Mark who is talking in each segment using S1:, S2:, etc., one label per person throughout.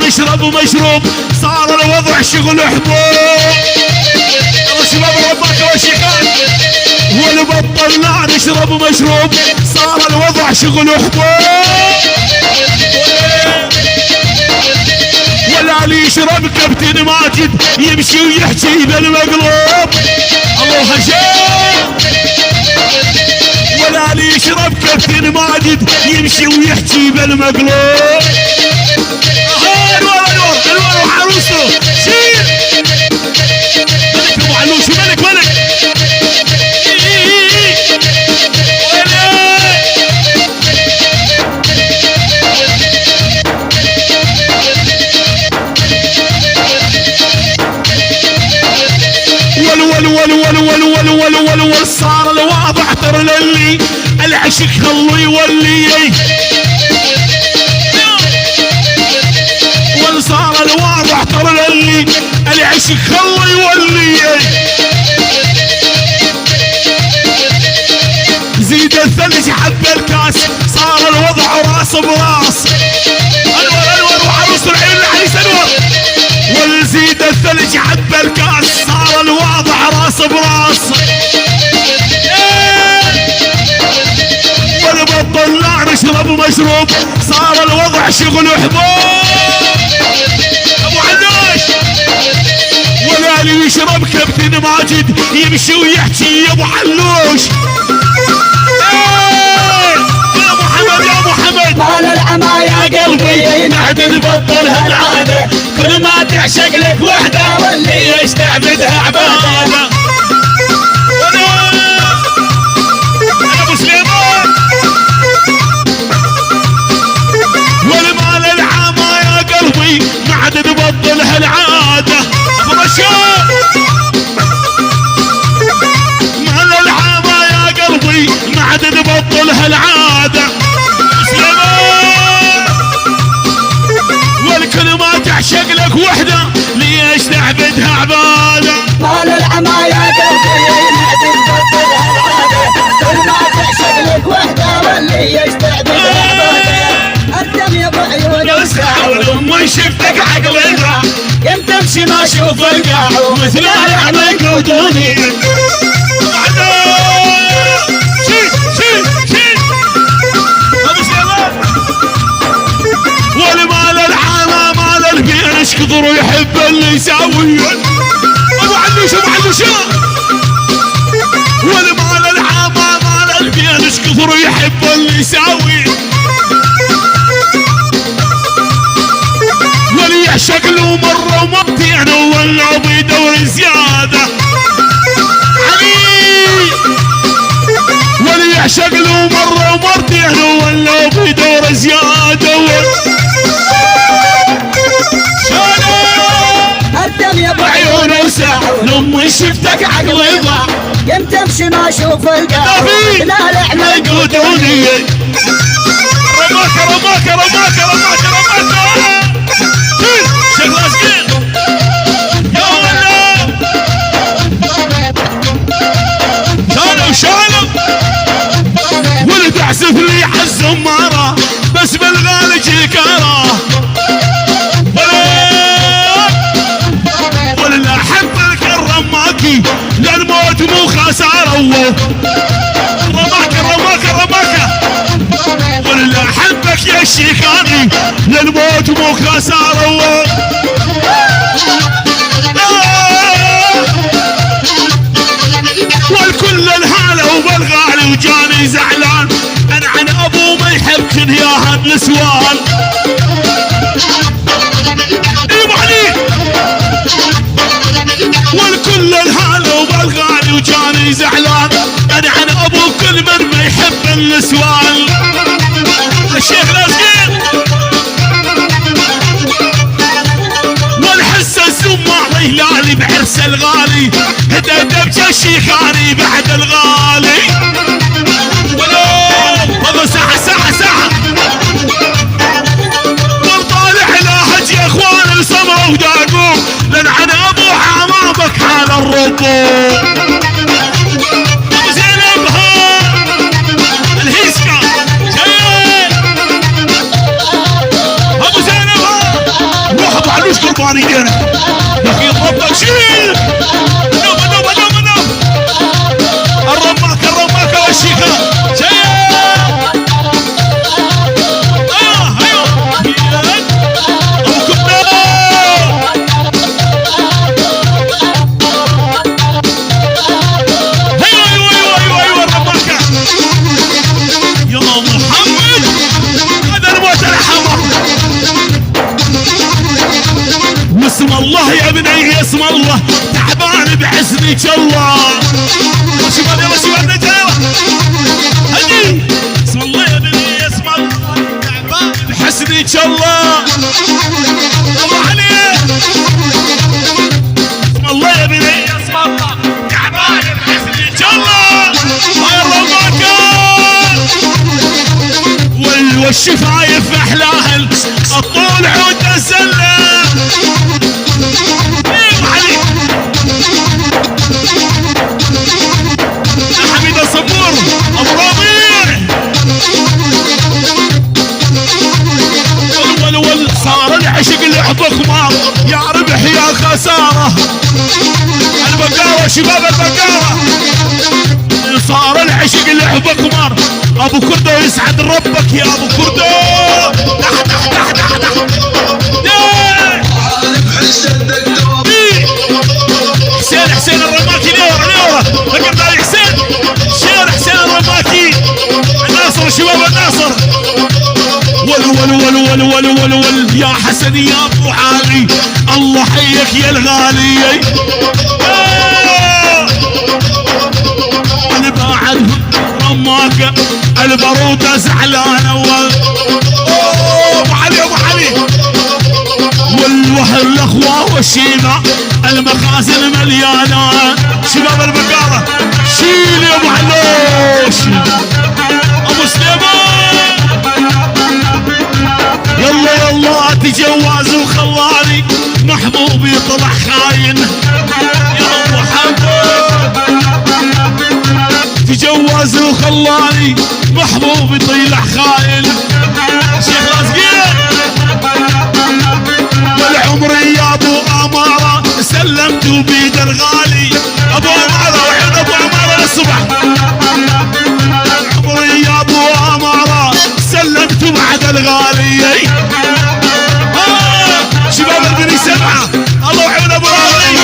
S1: نشرب مشروب صار الوضع شغل حبوب. شباب ربك وشيكان واللي بطلنا نشرب مشروب صار الوضع شغل حبوب. ولا اللي يشرب كابتن ماجد يمشي ويحكي بالمقلوب. الله هشام. ولا اللي يشرب كابتن ماجد يمشي ويحكي بالمقلوب. الور وعروسه شيل ملك ابو علوش. ملك ول صار الواضح ترى للي العشق خلو يولي. صار الواضح ترى للي العشق خلو يولي. زيد الثلج حب الكاس صار الوضع راس براس. انور وعروس العين العريس انور. والزيد الثلج حب الكاس صار الواضع راس براس. والبطلع نشرب مشروب صار الوضع شغل حبوب. ولا اللي يشرب كابتن ماجد يمشي ويحكي يا ابو علوش. يا محمد يا محمد
S2: مال العما يا قلبي
S1: نعد نبطل هالعاده كل ما تعشق لك وحده واللي يستعبدها عباده. يا ابو سليمان والمال العما يا قلبي نعد نبطل هالعاده. مال العامة يا قلبي ما عاد نبطل هالعادة. والكل ما تعشق لك وحدة ليش تعبدها عبادة.
S2: مال العامة يا قلبي ما عاد نبطل هالعادة كل ما تعشق لك وحدة واللي تعبدها عبادة. الدم يا ابو عيون
S1: وساعة ومن شفتك عقلها يم تمشي ما اشوف القاع مثل يعمل قدوني. ابو سليمان والمال العامة مال البينش كثر يحب اللي يساوي. ابو علوش ابو علوش. والمال العامة مال البينش كثر يحب اللي يساوي. يعشق له مرة ومرتين ولا بيدور زيادة علي. واللي يعشق له مرة ومرتين ولا بيدور زيادة.
S2: الدم يا ابو
S1: عيون وساعة لما شفتك عقلي ضاع
S2: يم تمشي ما اشوف القاع لا لعنة
S1: قدوني. رماك يا ولا شالوا ولد احسف لي حالزمارة بس بالغالي جيكارة. ولا احبك الرماكي للموت مو خسارة. رماك ولا احبك يا الشيخاني للموت مو خسارة. والكل الهالة وبالغالي وجاني زعلان انا عن ابو ما يحب كن يا هالنسوان. ايوه عليك. والكل الهالة وبالغالي وجاني زعلان انا عن ابو كل من ما يحب النسوان. الشيخ لازقين والحس الزماري هلالي بعرس الغالي هدا دبجة الشيخاني بعد الغالي. والله ساعة والطالع لاهج يا اخوان السما وداقوم لان عن ابو حمامك حال الربوب. حسنيك الله. شباب يلا شباب رجاله هدي اسم الله يا بني اسم الله حسنيك الله. ابو علي اسم الله يا بني اسم الله تعبان حسنيك الله. هاي الرماكان والشفايف احلاهن الطول عود الزله. صبور ابو ربيع ول صار العشق اللي عطوك مار يا ربح يا خساره. البقاوه شباب البقاوه صار العشق اللي عطوك مار. ابو كردو يسعد ربك يا ابو كردو. تحت تحت تحت تحت حسين الرماكي لورا لورا رقم علي حسين حسين الرماكي الناصر شباب الناصر. ول يا حسن يا ابو علي الله حيك يا الغالي. انا بعد رماكه البروده زعلانه ابو علي ابو علي والوهر الاخوه والشيمه المخازن مليانه. شباب البقاله شيل يا ابو علوش ابو سليمان. يلا يلا تجوز وخلاني محبوبي طلع خاين يا ابو حمود. تجوز وخلاني محبوبي طلع خاين. شيخ لازقين والعمري يا ابو اماره سلمت بيد الغالي. ابو اماره وحين ابو اماره للصبح. عمري يا ابو اماره سلمت بعد الغالي. شباب البني سبعه الله وحين ابو راضي.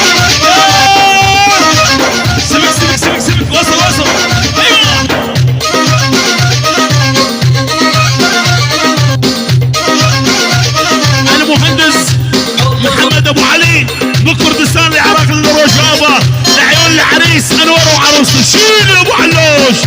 S1: سبك سبك سبك سبك وصل وصل. المهندس محمد ابو علي من كردستان العراق الروشابه لعيون العريس انور وعروسته. شيل يا ابو علوش